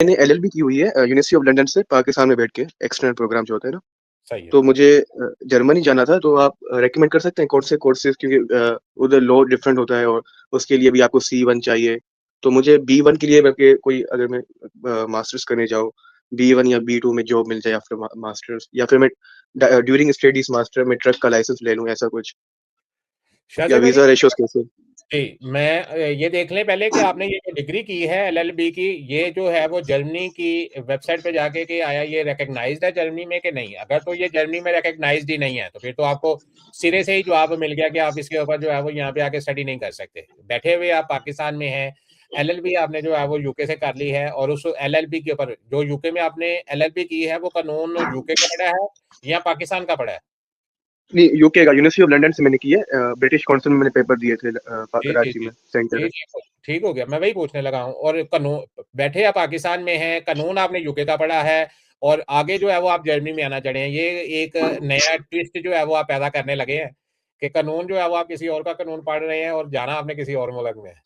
मैंने एलएलबी की हुई है यूनिवर्सिटी ऑफ लंदन से, पाकिस्तान में बैठ के, एक्सटर्नल प्रोग्राम जो होता है ना। सही है। तो मुझे जर्मनी जाना था, तो आप रेकमेंड कर सकते हैं कौन से कोर्सेज, क्योंकि उधर लॉ डिफरेंट होता है और उसके लिए भी आपको C1 चाहिए। तो मुझे B1 के लिए बल्कि कोई, अगर मैं मास्टर्स करने जाऊँ, B1 या B2 में जॉब मिल जाए आफ्टर मास्टर्स, या फिर मैं ड्यूरिंग स्टडीज मास्टर में ट्रक का लाइसेंस ले लूँ, ऐसा कुछ, या शाज़ेब भाई, वीजा रेशियोज कैसे? जी, मैं ये देख लें पहले कि आपने ये जो डिग्री की है एलएलबी की, ये जो है वो जर्मनी की वेबसाइट पे जाके कि आया ये रिकॉग्नाइज्ड है जर्मनी में कि नहीं। अगर तो ये जर्मनी में रिकॉग्नाइज्ड ही नहीं है, तो फिर तो आपको सिरे से ही जवाब मिल गया कि आप इसके ऊपर जो है वो यहाँ पे आके स्टडी नहीं कर सकते। बैठे हुए आप पाकिस्तान में हैं, एलएलबी आपने जो है वो यूके से कर ली है, और उस एलएलबी के ऊपर जो यूके में आपने एलएलबी की है, वो कानून यूके का पढ़ा है या पाकिस्तान का पढ़ा है? नहीं, यूके का, यूनिवर्सिटी ऑफ लंदन से मैंने की है। ब्रिटिश काउंसिल में मैंने पेपर दिए थे, जी, जी, कराची जी। में, सेंटर जी, है। जी, ठीक हो गया, मैं वही पूछने लगा हूँ। और कानून बैठे आप पाकिस्तान में हैं, कानून आपने यूके का पढ़ा है, और आगे जो है वो आप जर्मनी में आना चढ़े हैं। ये एक नया ट्विस्ट जो है वो आप पैदा करने लगे हैं कि कानून जो है वो आप किसी और का कानून पढ़ रहे हैं और जाना आपने किसी और मुल्क में है।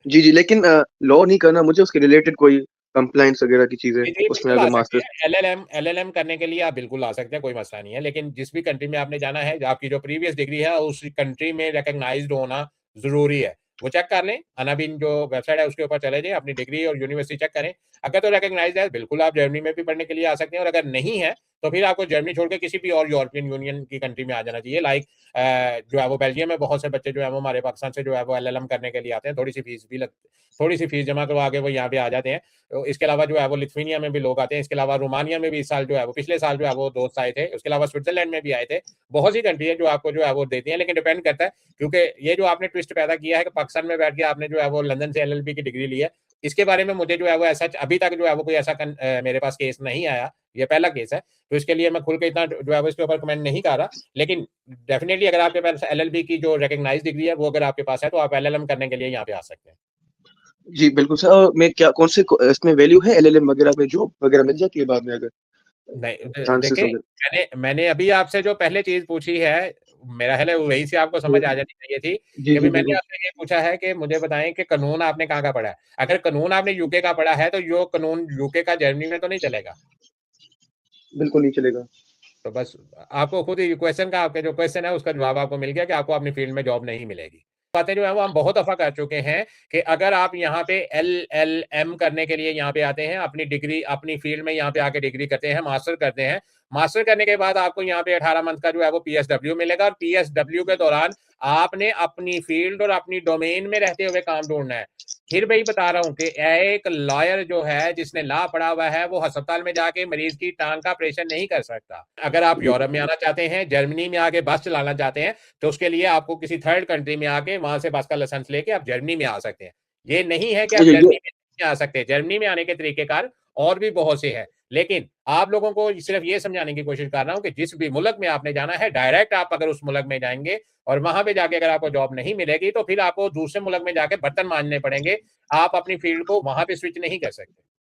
जी जी, लेकिन लॉ नहीं करना मुझे, उसके रिलेटेड कोई कंप्लाइंस वगैरह की चीजें, जी, जी, उसमें बिल्कुल आ अगर सकते मास्टर्स। हैं। एलएलएम करने के लिए आप बिल्कुल आ सकते हैं, कोई मसला नहीं है। लेकिन जिस भी कंट्री में आपने जाना है, आपकी जो प्रीवियस डिग्री है, उस कंट्री में रिकॉग्नाइज्ड होना ज़रूरी है। वो चेक कर लें, अनाबिन जो वेबसाइट है उसके ऊपर चले जाएँ, अपनी डिग्री और यूनिवर्सिटी चेक करें। अगर तो रिकॉग्नाइज्ड है, बिल्कुल आप जर्मनी में भी पढ़ने के लिए आ सकते हैं, और अगर नहीं है, तो फिर आपको जर्मनी छोड़ के किसी भी और यूरोपियन यूनियन की कंट्री में आ जाना चाहिए। लाइक जो है वो बेल्जियम में बहुत से बच्चे जो है वो हमारे पाकिस्तान से जो है वो एलएलएम करने के लिए आते हैं। थोड़ी सी फीस जमा करवा के वो यहाँ पे आ जाते हैं। तो इसके अलावा जो है वो लिथुआनिया में भी लोग आते हैं। इसके अलावा रोमानिया में भी इस साल जो है वो, पिछले साल जो है वो दोस्त आए थे। उसके अलावा स्विट्जरलैंड में भी आए थे। बहुत सी कंट्री है जो आपको जो है वो देती है, लेकिन डिपेंड करता है, क्योंकि ये जो आपने ट्विस्ट पैदा किया है कि पाकिस्तान में बैठ के आपने जो है वो लंदन से एलएलबी की डिग्री ली है, इसके बारे में मुझे जो है वो ऐसा अभी तक जो है वो कोई ऐसा मेरे पास केस नहीं आया। ये पहला केस है, तो इसके लिए मैं खुल के इतना जो है वो इसके ऊपर कमेंट नहीं कर रहा। लेकिन डेफिनेटली अगर आपके पास एलएलबी की जो रिकॉग्नाइज्ड डिग्री है वो अगर आपके पास है, तो आप एलएलएम करने के लिए यहाँ पे आ सकते हैं। जी बिल्कुल सर। और मैं क्या, कौन से इसमें वैल्यू है एलएलएम वगैरह में, जॉब वगैरह मिल जाती है बाद में, अगर नहीं, चांसेस देखिए, वगैरह? मैंने अभी आपसे जो पहले चीज पूछी है, मेरा ख्याल है वहीं से आपको समझ आ जानी चाहिए थी जी कि जी अभी मैंने बिल्कुल। आपसे ये पूछा है कि मुझे बताएं कि कानून आपने कहाँ का पढ़ा है। अगर कानून आपने यूके का पढ़ा है, तो जो कानून यूके का जर्मनी में तो नहीं चलेगा। बिल्कुल नहीं चलेगा। तो बस आपको खुद ही क्वेश्चन का, आपके जो क्वेश्चन है उसका जवाब आपको मिल गया कि आपको अपनी फील्ड में जॉब नहीं मिलेगी। बातें जो है वो हम बहुत दफा कर चुके हैं कि अगर आप यहाँ पे LLM करने के लिए यहाँ पे आते हैं, अपनी डिग्री अपनी फील्ड में यहाँ पे आके डिग्री करते हैं, मास्टर करते हैं, मास्टर करने के बाद आपको यहाँ पे 18 मंथ का जो है वो PSW मिलेगा, और PSW के दौरान आपने अपनी फील्ड और अपनी डोमेन में रहते हुए काम ढूंढना है। फिर वही बता रहा हूँ कि एक लॉयर जो है, जिसने लॉ पढ़ा हुआ है, वो अस्पताल में जाके मरीज की टांग का ऑपरेशन नहीं कर सकता। अगर आप जी यूरोप में आना चाहते हैं, जर्मनी में आके बस चलाना चाहते हैं, तो उसके लिए आपको किसी थर्ड कंट्री में आके वहां से बस का लाइसेंस लेके आप जर्मनी में आ सकते हैं। ये नहीं है कि आप ये जर्मनी में नहीं आ सकते। जर्मनी में आने के तरीकेकार और भी बहुत से हैं, लेकिन आप लोगों को सिर्फ ये समझाने की कोशिश कर रहा हूं कि जिस भी मुल्क में आपने जाना है, डायरेक्ट आप अगर उस मुल्क में जाएंगे और वहां पे जाके अगर आपको जॉब नहीं मिलेगी, तो फिर आपको दूसरे मुल्क में जाके बर्तन मांजने पड़ेंगे। आप अपनी फील्ड को वहां पे स्विच नहीं कर सकते।